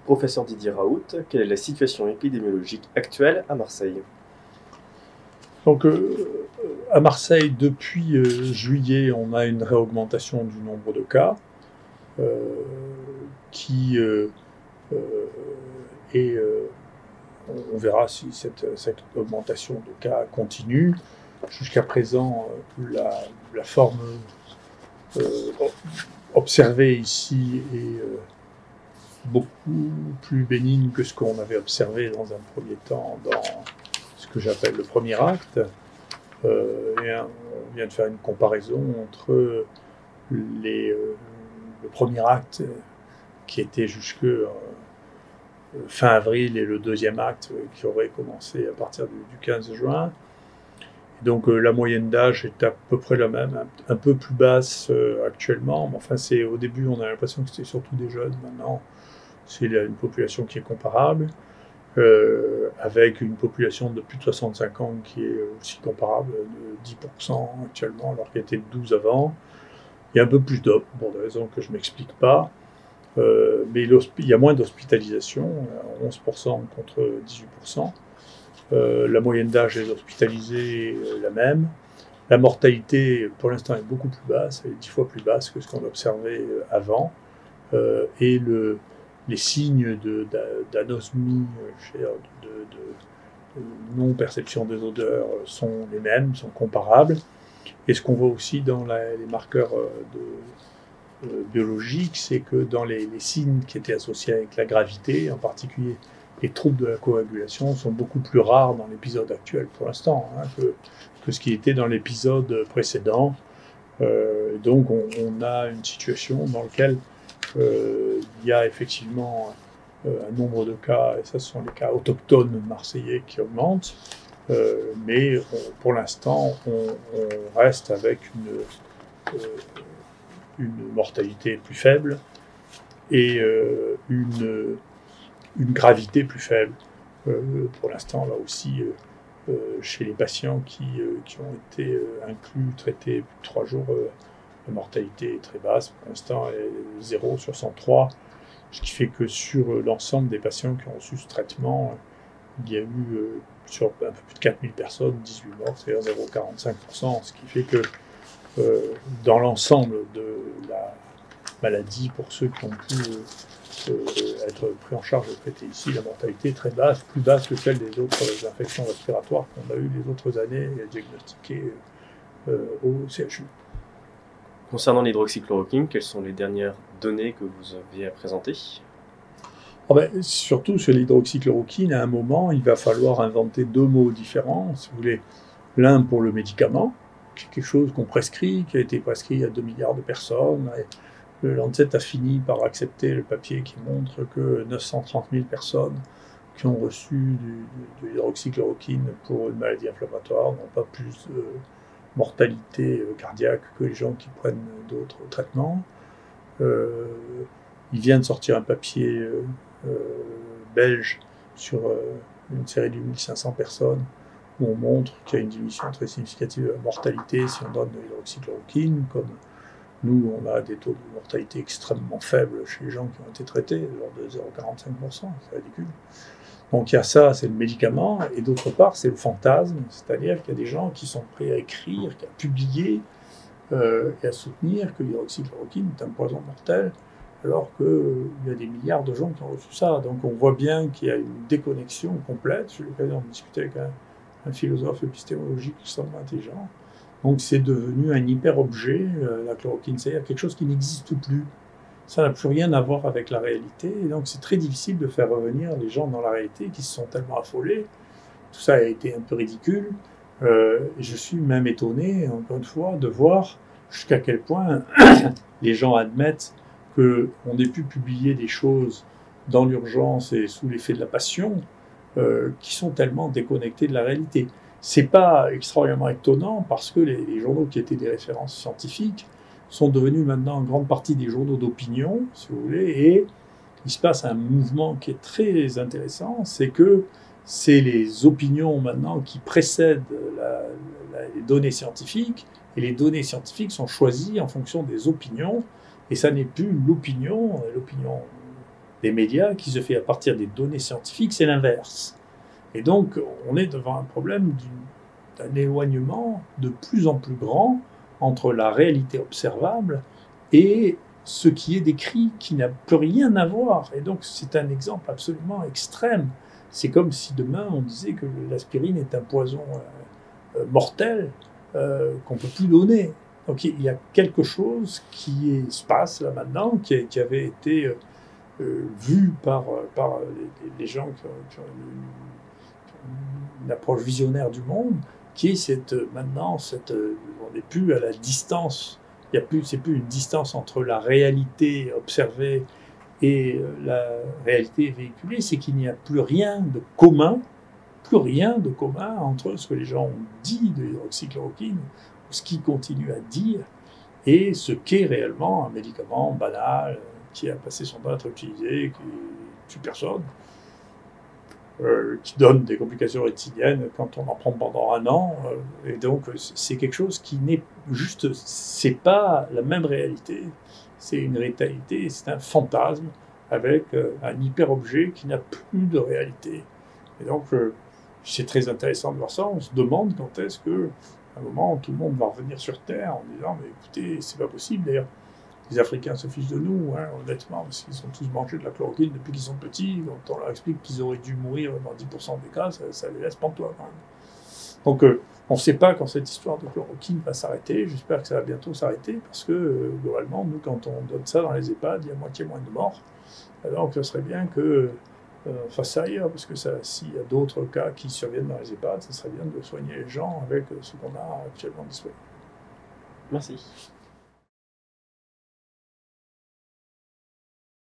Professeur Didier Raoult, quelle est la situation épidémiologique actuelle à Marseille? Donc, à Marseille, depuis juillet, on a une réaugmentation du nombre de cas euh, qui euh, est. On verra si cette augmentation de cas continue. Jusqu'à présent, la forme observée ici est beaucoup plus bénigne que ce qu'on avait observé dans un premier temps dans ce que j'appelle le premier acte. On vient de faire une comparaison entre le premier acte qui était jusque fin avril et le deuxième acte qui aurait commencé à partir du 15 juin. Et donc la moyenne d'âge est à peu près la même, un peu plus basse actuellement. Mais enfin, au début, on a l'impression que c'était surtout des jeunes. Maintenant, c'est une population qui est comparable. Avec une population de plus de 65 ans qui est aussi comparable, de 10% actuellement, alors qu'elle était de 12 avant. Il y a un peu plus d'hommes, pour des raisons que je ne m'explique pas. Mais il y a moins d'hospitalisation, 11% contre 18%. La moyenne d'âge des hospitalisés est la même. La mortalité, pour l'instant, est beaucoup plus basse, elle est 10 fois plus basse que ce qu'on observait avant. Et les signes d'anosmie, de non-perception des odeurs sont les mêmes, sont comparables. Et ce qu'on voit aussi dans les marqueurs biologiques, c'est que dans les signes qui étaient associés avec la gravité, en particulier les troubles de la coagulation, sont beaucoup plus rares dans l'épisode actuel pour l'instant que ce qui était dans l'épisode précédent. Donc on a une situation dans laquelle il y a effectivement un nombre de cas, et ça ce sont les cas autochtones marseillais qui augmentent, mais pour l'instant on reste avec une mortalité plus faible et une gravité plus faible. Pour l'instant, là aussi, chez les patients qui ont été inclus, traités plus de 3 jours, la mortalité est très basse. Pour l'instant, elle est 0 sur 103, ce qui fait que sur l'ensemble des patients qui ont reçu ce traitement, il y a eu sur un peu plus de 4000 personnes, 18 morts, c'est-à-dire 0,45%, ce qui fait que dans l'ensemble de la maladie, pour ceux qui ont pu être pris en charge et traités ici, la mortalité est très basse, plus basse que celle des autres infections respiratoires qu'on a eues les autres années et diagnostiquées au CHU. Concernant l'hydroxychloroquine, quelles sont les dernières données que vous aviez à présenter? Surtout sur l'hydroxychloroquine, à un moment, il va falloir inventer 2 mots différents, si vous voulez. L'un pour le médicament, qui est quelque chose qu'on prescrit, qui a été prescrit à 2 milliards de personnes. Le Lancet a fini par accepter le papier qui montre que 930 000 personnes qui ont reçu de l'hydroxychloroquine pour une maladie inflammatoire n'ont pas plus de mortalité cardiaque que les gens qui prennent d'autres traitements. Il vient de sortir un papier belge sur une série de 1500 personnes où on montre qu'il y a une diminution très significative de la mortalité si on donne de l'hydroxychloroquine, comme nous, on a des taux de mortalité extrêmement faibles chez les gens qui ont été traités, de l'ordre de 0,45%, c'est ridicule. Donc il y a ça, c'est le médicament, et d'autre part, c'est le fantasme, c'est-à-dire qu'il y a des gens qui sont prêts à écrire, à publier et à soutenir que l'hydroxychloroquine est un poison mortel, alors qu'il y a des milliards de gens qui ont reçu ça. Donc on voit bien qu'il y a une déconnexion complète. J'ai eu l'occasion de discuter avec un philosophe épistémologique extrêmement intelligent. Donc c'est devenu un hyper-objet, la chloroquine, c'est-à-dire quelque chose qui n'existe plus. Ça n'a plus rien à voir avec la réalité, et donc c'est très difficile de faire revenir les gens dans la réalité qui se sont tellement affolés. Tout ça a été un peu ridicule. Je suis même étonné, encore une fois, de voir jusqu'à quel point les gens admettent qu'on ait pu publier des choses dans l'urgence et sous l'effet de la passion qui sont tellement déconnectées de la réalité. C'est pas extraordinairement étonnant parce que les journaux qui étaient des références scientifiques sont devenus maintenant en grande partie des journaux d'opinion, si vous voulez, et il se passe un mouvement qui est très intéressant, c'est que c'est les opinions maintenant qui précèdent les données scientifiques, et les données scientifiques sont choisies en fonction des opinions, et ça n'est plus l'opinion des médias qui se fait à partir des données scientifiques, c'est l'inverse. Et donc, on est devant un problème d'un éloignement de plus en plus grand entre la réalité observable et ce qui est décrit, qui n'a plus rien à voir. Et donc, c'est un exemple absolument extrême. C'est comme si demain, on disait que l'aspirine est un poison mortel qu'on ne peut plus donner. Donc, il y a quelque chose qui se passe là maintenant, qui avait été vu par les gens qui ont une approche visionnaire du monde, qui est maintenant, on n'est plus à la distance. C'est plus une distance entre la réalité observée et la réalité véhiculée, c'est qu'il n'y a plus rien de commun entre ce que les gens ont dit de l'hydroxychloroquine, ou ce qu'ils continuent à dire, et ce qu'est réellement un médicament banal, qui a passé son temps à être utilisé, qui tue personne, qui donne des complications rétiniennes quand on en prend pendant un an. Et donc, c'est quelque chose qui n'est juste... C'est pas la même réalité. C'est une réalité, c'est un fantasme avec un hyper-objet qui n'a plus de réalité. Et donc, c'est très intéressant de voir ça. On se demande quand est-ce que, à un moment, tout le monde va revenir sur Terre en disant « Mais écoutez, c'est pas possible. » D'ailleurs, les Africains se fichent de nous, hein, honnêtement, parce qu'ils ont tous mangé de la chloroquine depuis qu'ils sont petits. Quand on leur explique qu'ils auraient dû mourir dans 10% des cas, ça les laisse pantois quand même. Donc, on ne sait pas quand cette histoire de chloroquine va s'arrêter. J'espère que ça va bientôt s'arrêter, parce que, globalement, nous, quand on donne ça dans les EHPAD, il y a moitié moins de morts. Alors, ce serait bien que fasse ça ailleurs, parce que s'il y a d'autres cas qui surviennent dans les EHPAD, ce serait bien de soigner les gens avec ce qu'on a actuellement disponible. Merci.